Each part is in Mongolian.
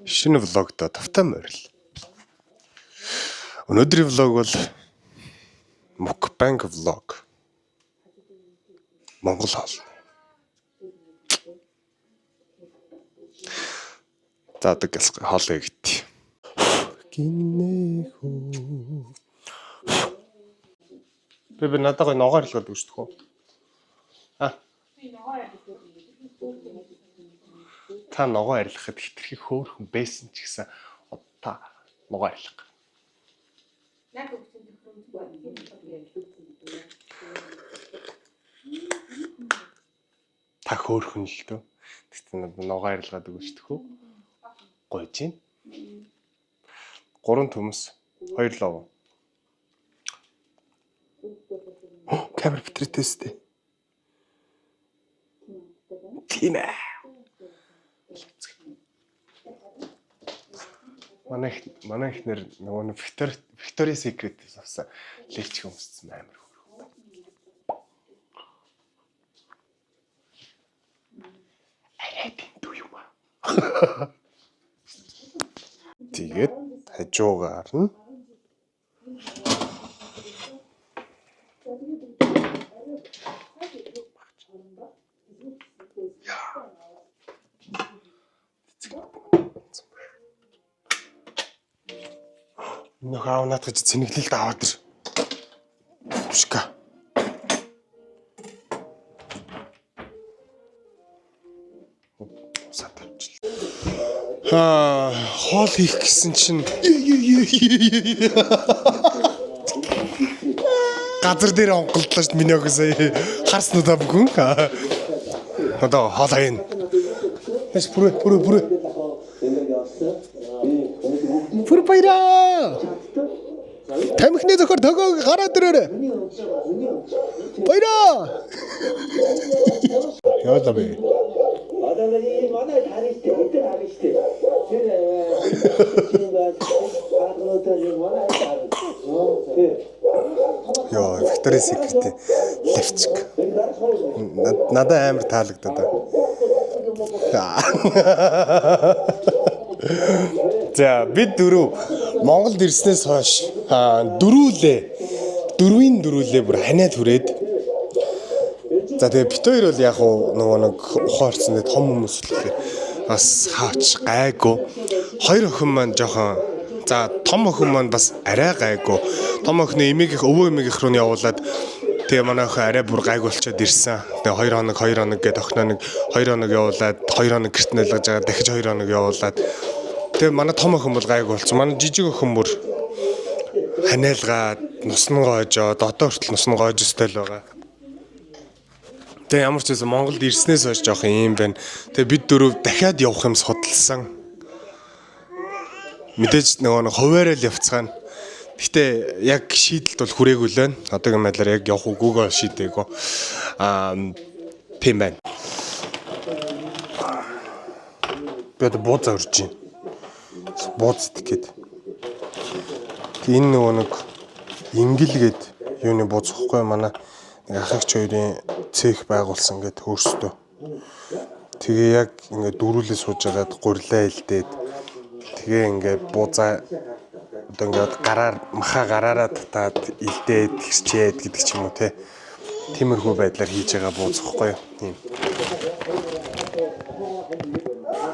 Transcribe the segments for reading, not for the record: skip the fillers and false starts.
Шинэ влогтой тавтай морил. Өнөөдрийн влог бол mukbang влог. Монгол хоол. За одоо хоолой гэт. Гинэхүү. Би надад ногоо хэлгээд үздэг үү? Та ногоо арилгахад хитрхи хөөрхөн байсан ч гэсэн та ногоо арилгах. Та хөөрхөн л дөө. Тэгтээ ногоо арилгаад өгөөчдөг үү? Гойж гин. 3 төмс, 2 лов. Камер битрэтэстэй. Тийм ээ. Манай ихнэр нөгөө Victoria Secret-ээс авсан левч хүмүүссэн амар хөөрхөн. Арай бинтүү юм аа. Тэгээд хажуугаар нь нөх аавнаад гэж цэнэглэлд аваад ир. Түшка. Хоол хийх гэсэн чинь газар дээр онголдлоо шүү миний өгөө сая харснаа та бүхэн. Одоо хоол аяна. Эс бүрэ. Бүр баяраа. Тамхины зохиор төгөөг гараад ирээрэй. Баяраа. Яа бэ? Яа, Victoria Secret левчик. Надад амар таалагдаад байна. За бид дөрөв Монголд ирснээс хойш дөрвийн бүр ханиад хүрээд. За тэгээ бит хоёр бол яг нөгөө нэг ухаарцсан дээ том хүмүүс л бас хаач гайгүй. Хоёр охин маань жоохон за том охин маань бас арай гайгүй. Том охины өвөө эмээгийнх рүү явуулаад тэгээ манай охин арай бүр гайг болчиход ирсэн. Тэгээ 2 хоног гээд охиноо нэг 2 хоног явуулаад 2 хоног гэрт нэлгэж байгаа дахиж 2 хоног явуулаад тэгээ манай том охин бол гайг болсон. Манай жижиг охин бүр ханиалгаад нус нь гоожоо одоо хүртэл нус нь гоож өстэй л байгаа. Тэгээ ямар ч байсан Монголд ирснээс хойш жоох юм байна. Тэгээ бид дөрөв дахиад явах юм судалсан. Мэдээж нөгөө хуваарай л явцгаана. Гэтэ яг шийдэлт бол хүрээгүй л байна. Одоогийн байдлаар яг явах үгүйгээ шийдээгөө. Тийм байна. Би одоо бууз орж байна. Бууз итгэхэд. Энэ нөгөө нэг ингэлгээд юуны бууз ихгүй манай ах эгч хоёрын цех байгуулсан гэдэг өөрсдөө. Тэгээ яг ингээд дөрүүлээ сууж агаад гурилаа илдээд тэгээ ингээд буузаа одоо ингээд махаа гараараа татаад илдээд гэрчээд гэдэг ч юм уу те. Тиймэрхүү байдлаар хийж байгаа бууз ихгүй юу. Тийм.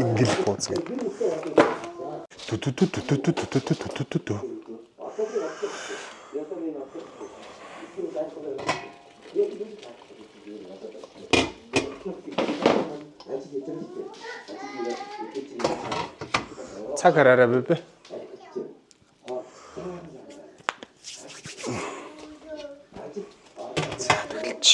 Ингэл бууз гэдэг. Цаг хараарай бибэ. За тэгэлч.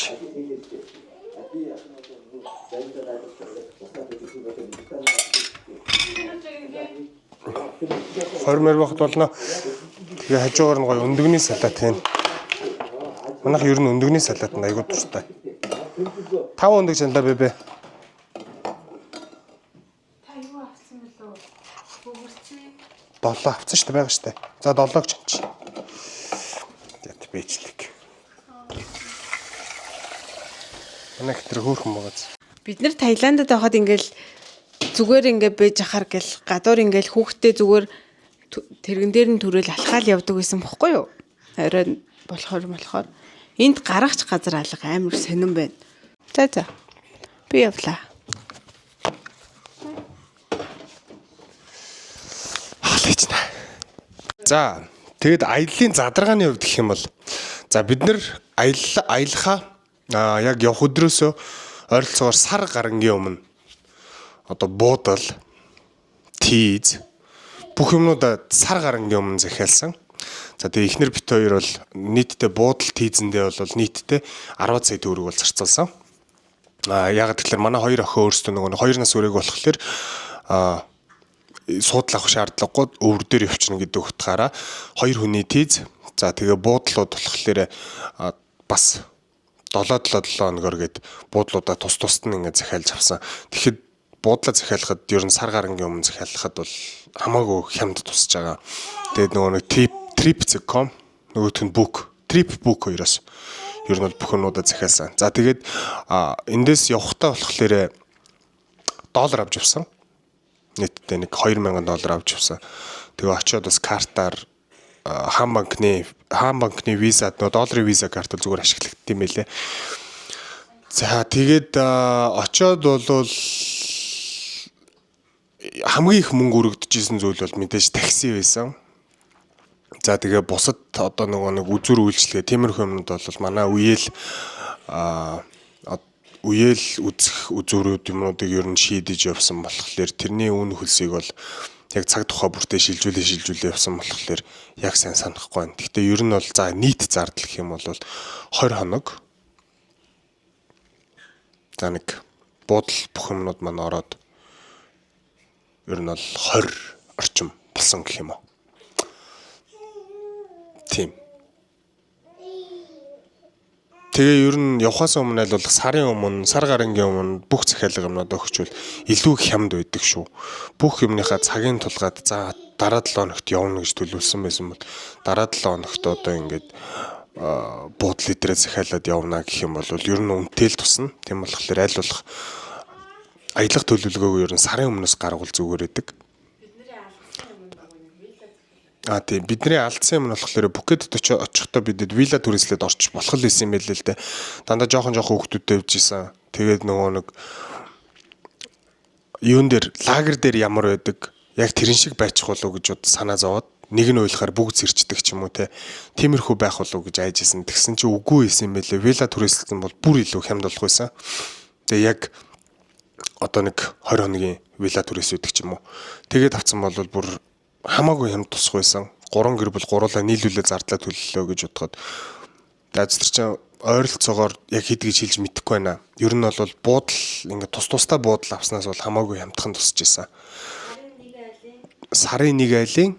Хормор багт болно. Тэгээ хажуугаар нь гоё өндөгний салат хийн. Манайх ер нь өндөгний салат нь айгүй дуртай. 5 өндөг чандаа бибэ. Долоо авсан шүү дээ байгаа шүү дээ. За 7-г ч. Яд бэжлэг. Манай хэтэр хөөрхөн байгаа. Бид нэр Таиландд байхад ингээл зүгээр ингээ бэж ахаар гэл гадуур ингээл хүүхдээ зүгээр тэрэгэн дээр нь түрэл алхаал явдаг байсан бохгүй юу? Орой болохоор энд гаргач газар алга амар сонирн байна. За. Би явлаа. Халийчна. За, тэгэд аяллаа задаргааны хувьд гэх юм бол за бид нэр аялахаа яг явах өдрөөсөө ойролцоогоор сар гарангийн өмнө одоо буудал, тийз бүх юмнуудаа сар гарангийн өмнө захиалсан. За тэгээ эхнэр бит хоёр бол нийтдээ буудал тийзэндээ бол нийтдээ 10 сая төгрөг бол зарцуулсан. Яг тэгэхээр манай хоёр охин өөрсдөө нөгөө 2 нас өрөөг болохоор суудлах авах шаардлагагүй өвөр дээр явчихна гэдэг утгаараа 2 хүний тийз. За тэгээ буудлууд болохоор бас 7 хоногор гээд буудлуудаа тус-тусд нь ингээд захиалж авсан. Тэгэхэд буудлаа захиалахад ер нь сар гарангийн өмнө захиалахад бол хамаагүй хямд тусаж байгаа. Тэгээд нөгөө нэг trip.com нөгөөх нь trip book хоёроос ер нь бол бүх юмудаа захиалсан. За тэгээд эндээс явахтаа болохоор доллар авч явсан. Нийтдээ нэг $2000 авч явсан. Тэгээ очиод бас картаар хаан банкны визад нөө долларын виза карт зүгээр ашиглагдсан юм байлээ. За тэгээд очиод бол хамгийн их мөнгө өргөдөжсэн зүйл бол мэдээж такси байсан. За тэгээ бусад одоо нөгөө нэг үзүр үйлчлэгээ тиймэрхүү юмнууд бол манай үеэл үзэх үзүүрүүд юмнуудыг ер нь шийдэж явсан болохоор тэрний үн хөлсийг бол яг цаг тухай бүртээ шилжүүлээ явсан болохоор яг сайн санахгүй байна. Гэхдээ ер нь бол за нийт зардал гэх юм бол 20 хоног. За нэг буудал бүх юмнууд маань ороод ер нь бол 20 орчим болсон гэх юм уу. Тийм. Тэгээ ер нь явхаас өмнө л сар гарангийн өмнө бүх захиалга юмнууд өгчвөл илүү хямд байдаг шүү. Бүх юмныхаа цагийн тулгаад за дараа 7 хоногт явна гэж төлөвлөсөн байсан бол дараа 7 хоногт одоо ингээд буудлын дээр захиалаад явна гэх юм бол ер нь үнэтэй л тусна. Тийм болохоор аль болох аялах төлөвлөгөөгөө ер нь сарын өмнөөс гаргуул зүгээр байдаг. Тийм бидний алдсан юм нь болохоор Пукэтэд очихдоо бидэд вилла туристлээд орчих болох л байсан юм байл л дээ. Дандаа жоохон хүүхдүүдтэй явж исэн. Тэгээд нөгөө нэг юун дээр лагер дээр ямар байдаг яг тэрэн шиг байчих болов уу гэж санаа зовоод нэг нь уйлахаар бүгд зэрчдэг ч юм уу те. Тиймэрхүү байх болов уу гэж айжсэн. Тэгсэн чи үгүй байсан юм байлээ. Вилла туристлсан бол бүр илүү хямд болох байсан. Тэгээ яг одоо нэг 20 хоногийн вилла турист үүдэг ч юм уу. Тэгээд авсан бол бүр хамаагүй хямд тусах байсан. 3 гэр бүл гуруулаа нийлүүлээ зардлаа төлөлөө гэж бодоход. Дааз тэр чинь ойролцоогоор яг хэд гэж хэлж мэдэхгүй байна. Ер нь бол буудал ингээд тус-тустай буудал авснаас бол хамаагүй хямдхан тусч ийсэн. Сарын нэг айлын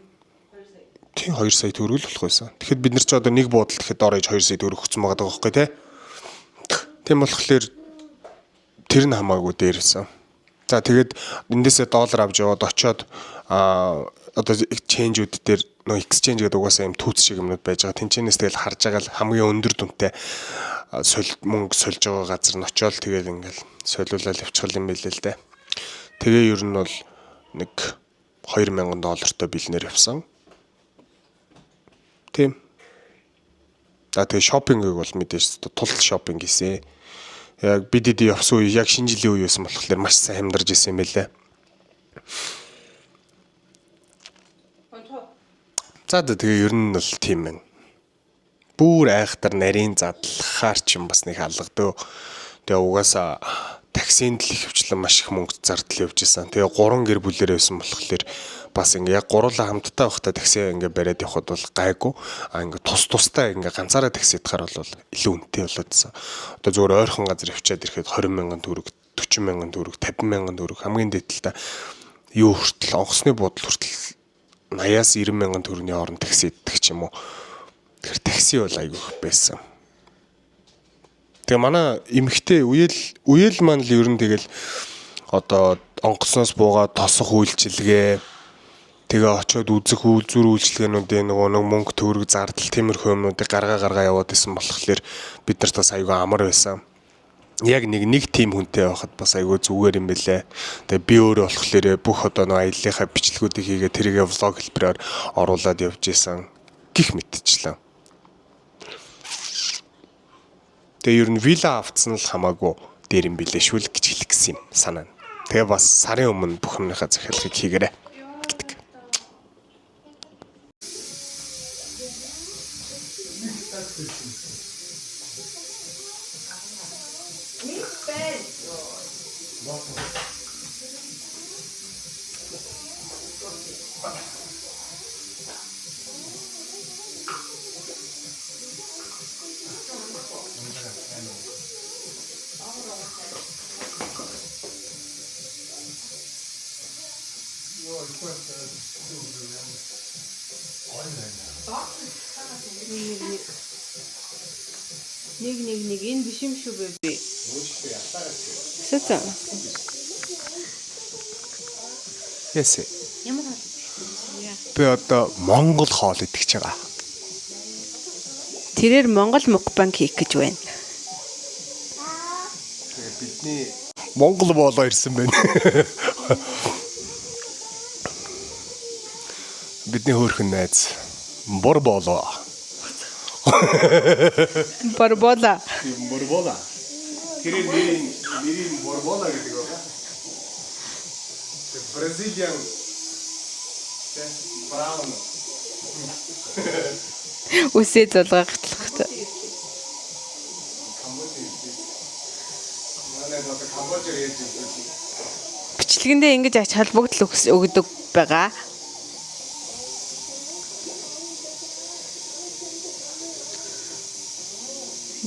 тийм 2 сая төгрөг л болох байсан. Тэгэхэд бид нар ч одоо нэг буудал гэхэд дор ээж 2 сая төгрөг өгсөн байгаа байхгүй тий. Тийм болохоор тэр нь хамаагүй дээрсэн. За тэгээд эндээсээ доллар авч яваад очиод одоо exchange-үүд дээр нөө exchange гэдэг угаасаа юм түүц шиг юмнууд байж байгаа. Тэнцэнээс тэгэл харж байгаа л хамгийн өндөр дүнтэй мөнгө сольж байгаа газар нь очиод тэгээд ингээл солиулаад явчихл юм байлээ л дээ. Тэгээ ер нь бол нэг $2000 бэлнээр явсан. Тийм. За тэгээ шопингийг бол мэдээж тул шопинг хийсэн. Яг бидэд явсан үе яг шинэ жилийн үе байсан болохоор маш сайн хямдарч исэн юм байлээ. За тэгээ ер нь бол тийм байна. Бүр айхтар нарийн задлахаар ч юм бас нэг алгадөө. Тэгээ угаасаа таксинд л хөвчлэн маш их мөнгө зардал явж исэн. Тэгээ 3 гэр бүлээр байсан болохоор бас ингээ яг гуруулаа хамтдаа байхдаа такси ингээ бариад явхад бол гайгүй. Ингээ тустай ингээ ганцаараа такси ятахаар бол илүү үнэтэй болоодсэн. Одоо зөвхөн ойрхон газар явчаад ирэхэд 20,000 төгрөг, 40,000 төгрөг, 50,000 төгрөг хамгийн дээдэлтэй юу хүртэл онгоцны буудал хүртэл 80-аас 90,000 төгрөгийн хооронд такси идэх ч юм уу. Тэгэхээр такси бол айгүй байсан. Тэгээ манай эмэгтэй үеэл маань л ер нь тэгэл одоо онгоцноос буугаад тосох үйлчилгээ тэгээ очиод үзэх үзүр үйлчилгээнүүдийн нөгөө нэг мөнгө төгрөг зардал тиймэрхүү юмнуудыг гаргаа яваад исэн болохоор бид нарт бас айгүй амар байсан. яг нэг тим хүнтэй байхад бас айгүй зүгээр юм бэлээ. Тэгээ би өөрөө болохоор бүх одоо нэг аяллахаа бичлэгүүдийг хийгээ тэрийгэ влог хэлбэрээр оруулаад явж исэн гих мэдчихлээ. Тэгээ ер нь вилла авцсан л хамаагүй дээр юм бэлээ шүл гэж хэлэх гэсэн юм санаа. Тэгээ бас сарын өмнө бүх юмныхаа захиалгыг хийгээрэй гэдэг. Нэг энэ биш юм шүү бэби. Сэцэн. Ясэ. Ямар хоол? Би одоо Монгол хоол идэж байгаа. Тэрээр Монгол мукбанг хийх гэж байна. Тэгээ бидний Монгол болоо ирсэн байна. Бидний хөөрхөн найз бор болоо. Барбола. Борбола. Тэр нэрийн борбола гэдэг байна. Бразилиан браун. Үсээ зулгахтлахтай. Бичлэгэндээ ингэж ач холбогдол өгдөг байгаа.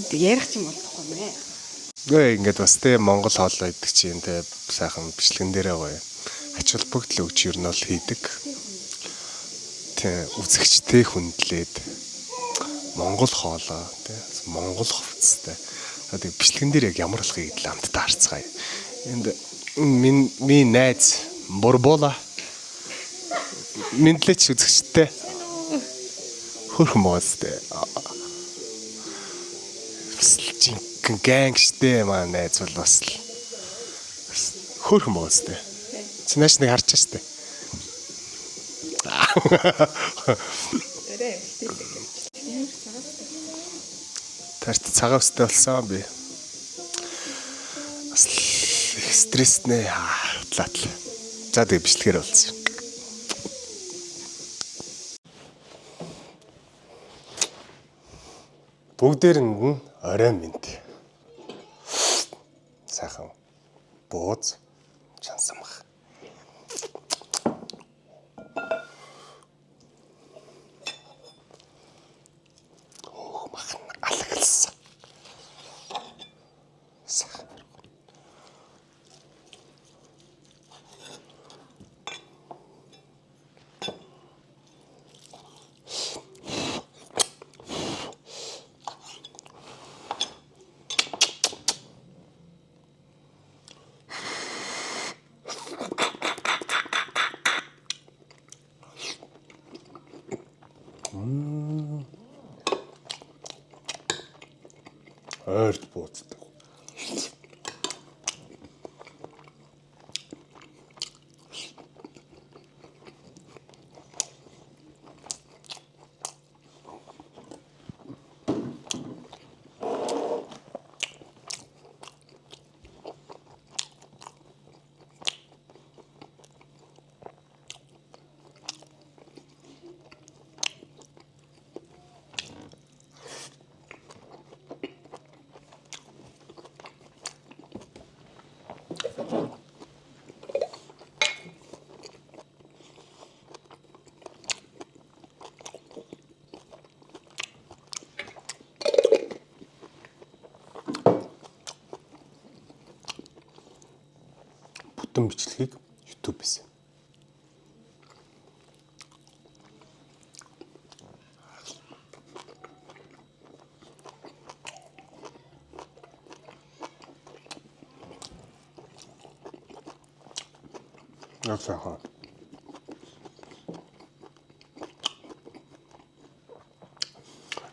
Ярих юм болохгүй мэ. Гээ ингээд бас тэ Монгол хоолой идэх чинь тэ сайхан бичлэгэн дээрээ гоё. Ач холбогдол өгч ер нь бол хийдэг. Тэ үзэгчтэй хүндлээд Монгол хоолой тэ Монгол хувцастай. Одоо бичлэгэн дээр яг ямар алхыг идэл амттай харцгаая. Энд минь найз Борбола мэдлээч үзэгчтэй хөрхөн моостэй. Жинхэнэ гэнгштэй маань найз бол бас л хөрхөн моостэй. Чи нааш нэг харчаа штэ. Тарт цагаан өстэй болсон би. Бас их стресстэй хатлаа. За тэгээ бичлэгээр болсон. Бүгдээрэнд нь орой минь. Сайхан бууз чансан баг. Ох махан алгалсан. Сайхан. Ойрт бууцдаг. Бүтэн бичлэгийг YouTube-с. Яг сайхан.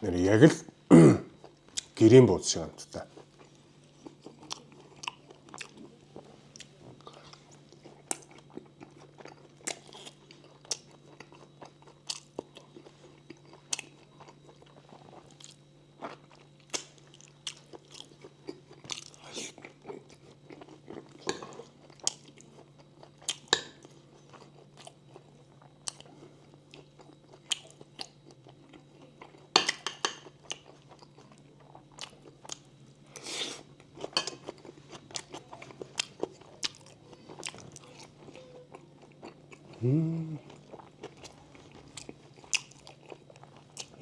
Нэр яг л гэрийн бууз шиг амттай.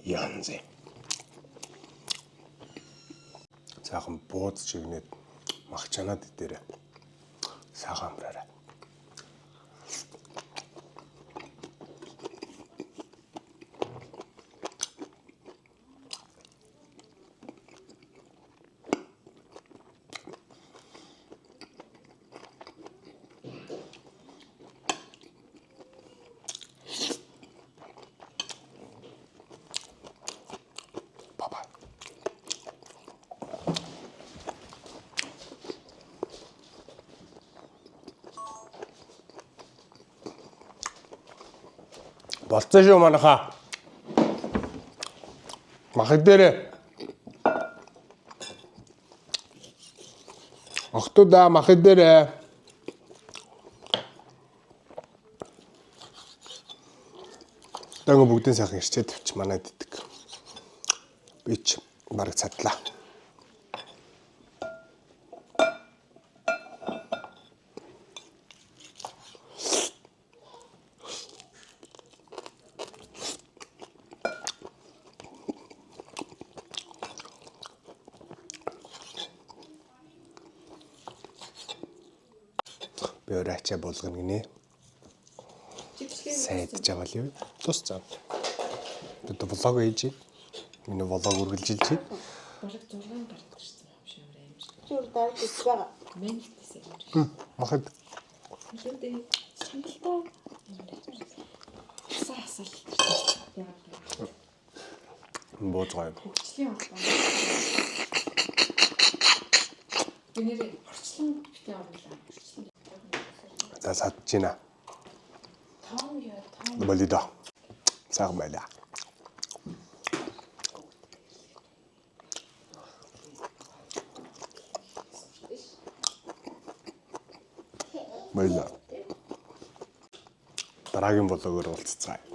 Янзэ. Сайхан бууз чигнээд махчанаад дээрээ. Сайхан амраарай. Болцсон шүү манайхаа. Махад дээрээ. Охтуудаа махад дээрээ. Дэнгүү бүгдийн сайхан ирчээд тавьчих манайд идэг. Би ч бараг цадлаа. Би өрөөчөө булгана гинэ. Сайдж авал юу? Тусцаа. Бид влог хийж. Миний влог үргэлжилж байна. Бараг 6 гардаг шүү дээ. Шавар аимш. Зүр дайд байгаа. Мэнэлтэйс юм. Махад. Мэдээ сандалтай. Хасаасал. Яг Бууцгаа. хөгжлийн бодлоо. Гэнэрээ орчлон битээ оруулаа. За садчихна. Том яа, том. Болидо. Сайхан байлаа. Байлаа. Дараагийн блогоор уулзцгаая.